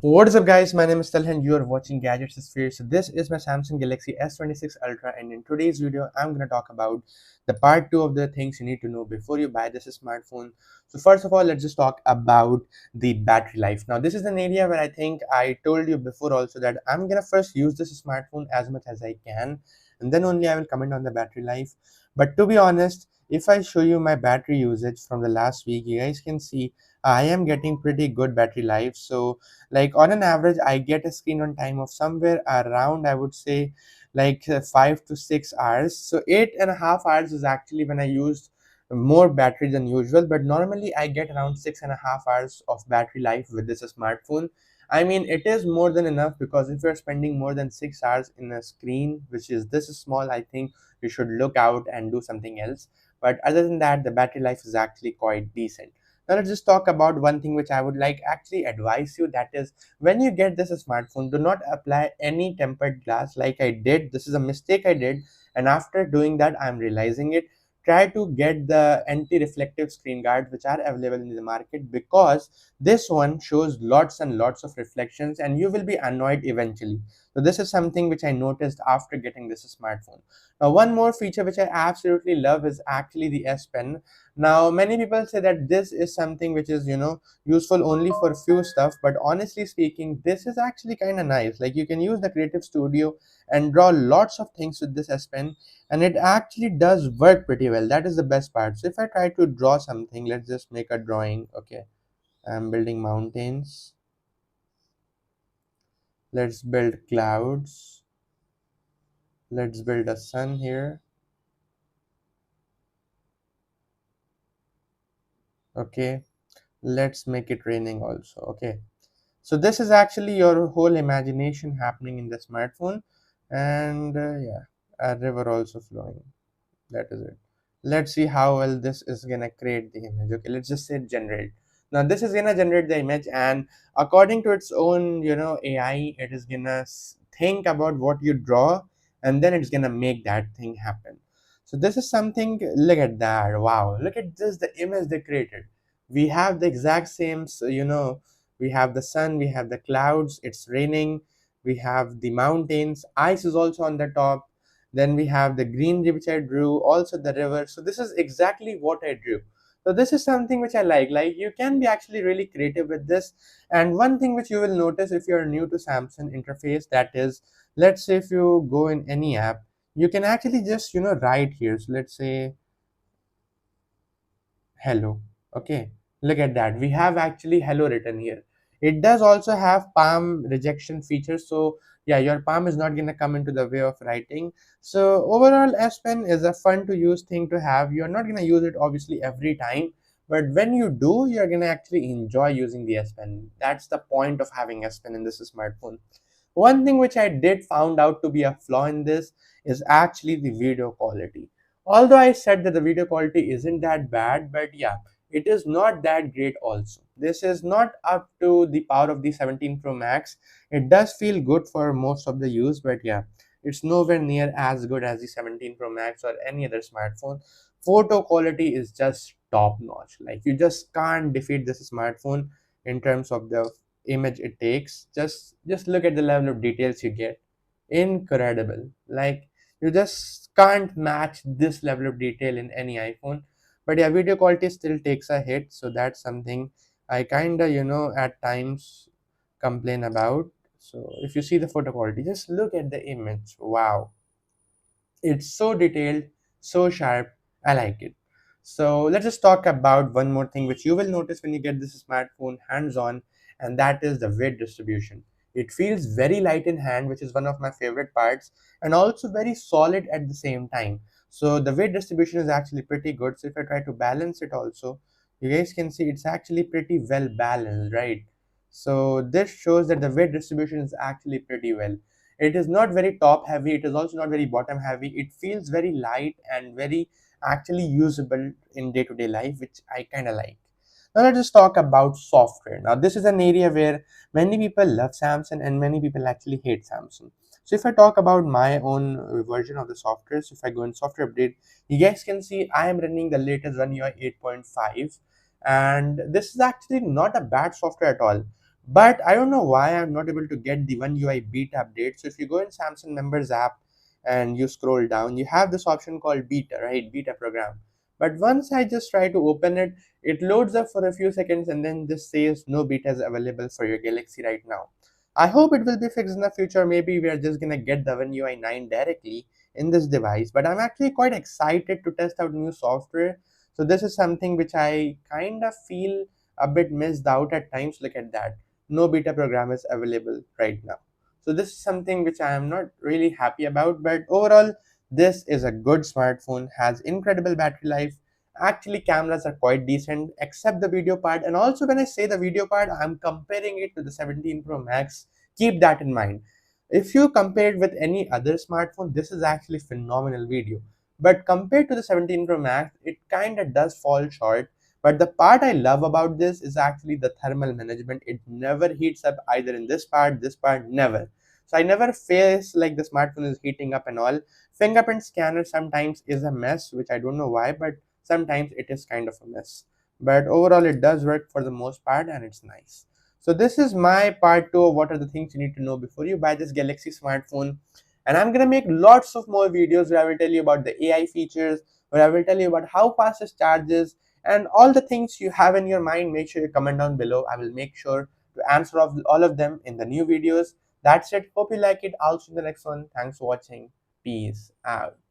What is up, guys? My name is Talha and you are watching Gadgets Sphere. So this is my Samsung Galaxy S26 Ultra, and in today's video I'm going to talk about the part 2 of the things you need to know before you buy this smartphone. So first of all, let's just talk about the battery life. Now this is an area where I think I told you before also that I'm going to first use this smartphone as much as I can, and then only I will comment on the battery life. But to be honest, if I show you my battery usage from the last week, you guys can see I am getting pretty good battery life. So like on an average I get a screen on time of somewhere around, I would say, like 5 to 6 hours. So 8.5 hours is actually when I used more battery than usual, but normally I get around 6.5 hours of battery life with this smartphone. I mean, it is more than enough, because if you're spending more than 6 hours in a screen which is this small, I think you should look out and do something else. But other than that, the battery life is actually quite decent. Now let's just talk about one thing which I would like actually advise you, that is, when you get this smartphone, do not apply any tempered glass like I did. This is a mistake I did, and after doing that I'm realizing it. Try to get the anti-reflective screen guards which are available in the market, because this one shows lots and lots of reflections and you will be annoyed eventually. So this is something which I noticed after getting this smartphone. Now one more feature which I absolutely love is actually the S Pen. Now many people say that this is something which is, useful only for few stuff, but honestly speaking, this is actually kind of nice. Like, you can use the Creative Studio and draw lots of things with this S Pen, and it actually does work pretty well. That is the best part. So if I try to draw something, let's just make a drawing. Okay, I'm building mountains. Let's build clouds. Let's build a sun here. Okay, let's make it raining also. Okay, so this is actually your whole imagination happening in the smartphone. And yeah, a river also flowing. That is it. Let's see how well this is gonna create the image. Okay, let's just say generate. Now this is gonna generate the image, and according to its own, AI, it is gonna think about what you draw, and then it's gonna make that thing happen. So this is something. Look at that! Wow! Look at this, the image they created. We have the exact same. So, we have the sun, we have the clouds. It's raining. We have the mountains. Ice is also on the top. Then we have the greenery which I drew, also the river. So this is exactly what I drew. So this is something which I like. Like, you can be actually really creative with this. And one thing which you will notice if you're new to Samsung interface, that is, let's say if you go in any app, you can actually just write here. So let's say hello. Okay, look at that, we have actually hello written here. It does also have palm rejection feature, so yeah, your palm is not going to come into the way of writing. So overall, S Pen is a fun to use thing to have. You're not going to use it obviously every time, but when you do, you're going to actually enjoy using the S Pen. That's the point of having S Pen in this smartphone. One thing which I did found out to be a flaw in this is actually the video quality. Although I said that the video quality isn't that bad, but yeah, it is not that great also. This is not up to the power of the 17 Pro Max. It does feel good for most of the use, but yeah, it's nowhere near as good as the 17 Pro Max or any other smartphone. Photo quality is just top notch. Like, you just can't defeat this smartphone in terms of the image it takes. Just look at the level of details you get. Incredible. Like, you just can't match this level of detail in any iPhone. But yeah, video quality still takes a hit, so that's something I kind of, at times complain about. So if you see the photo quality, just look at the image. Wow, it's so detailed, so sharp. I like it. So let's just talk about one more thing which you will notice when you get this smartphone hands on, and that is the weight distribution. It feels very light in hand, which is one of my favorite parts, and also very solid at the same time. So the weight distribution is actually pretty good. So if I try to balance it also, you guys can see it's actually pretty well balanced, right? So this shows that the weight distribution is actually pretty well. It is not very top heavy, it is also not very bottom heavy. It feels very light and very actually usable in day-to-day life, which I kind of like. Now let's just talk about software. Now this is an area where many people love Samsung and many people actually hate Samsung. So if I talk about my own version of the software, so if I go in software update, you guys can see I am running the latest One UI 8.5, and this is actually not a bad software at all. But I don't know why I'm not able to get the One UI beta update. So if you go in Samsung members app and you scroll down, you have this option called beta, right? Beta program. But once I just try to open it, it loads up for a few seconds and then just says no beta is available for your Galaxy right now. I hope it will be fixed in the future. Maybe we are just gonna get the One UI 9 directly in this device. But I'm actually quite excited to test out new software. So this is something which I kind of feel a bit missed out at times. Look at that, no beta program is available right now. So this is something which I am not really happy about, but overall, this is a good smartphone, has incredible battery life. Actually, cameras are quite decent, except the video part. And also, when I say the video part, I'm comparing it to the 17 Pro Max. Keep that in mind. If you compare it with any other smartphone, this is actually phenomenal video. But compared to the 17 Pro Max, it kind of does fall short. But the part I love about this is actually the thermal management. It never heats up either in this part, never. So I never face like the smartphone is heating up and all. Fingerprint scanner sometimes is a mess, which I don't know why, but sometimes it is kind of a mess. But overall, it does work for the most part and it's nice. So this is my part two of what are the things you need to know before you buy this Galaxy smartphone. And I'm gonna make lots of more videos where I will tell you about the AI features, where I will tell you about how fast it charges, and all the things you have in your mind. Make sure you comment down below. I will make sure to answer all of them in the new videos. That's it. Hope you like it. I'll see you in the next one. Thanks for watching. Peace out.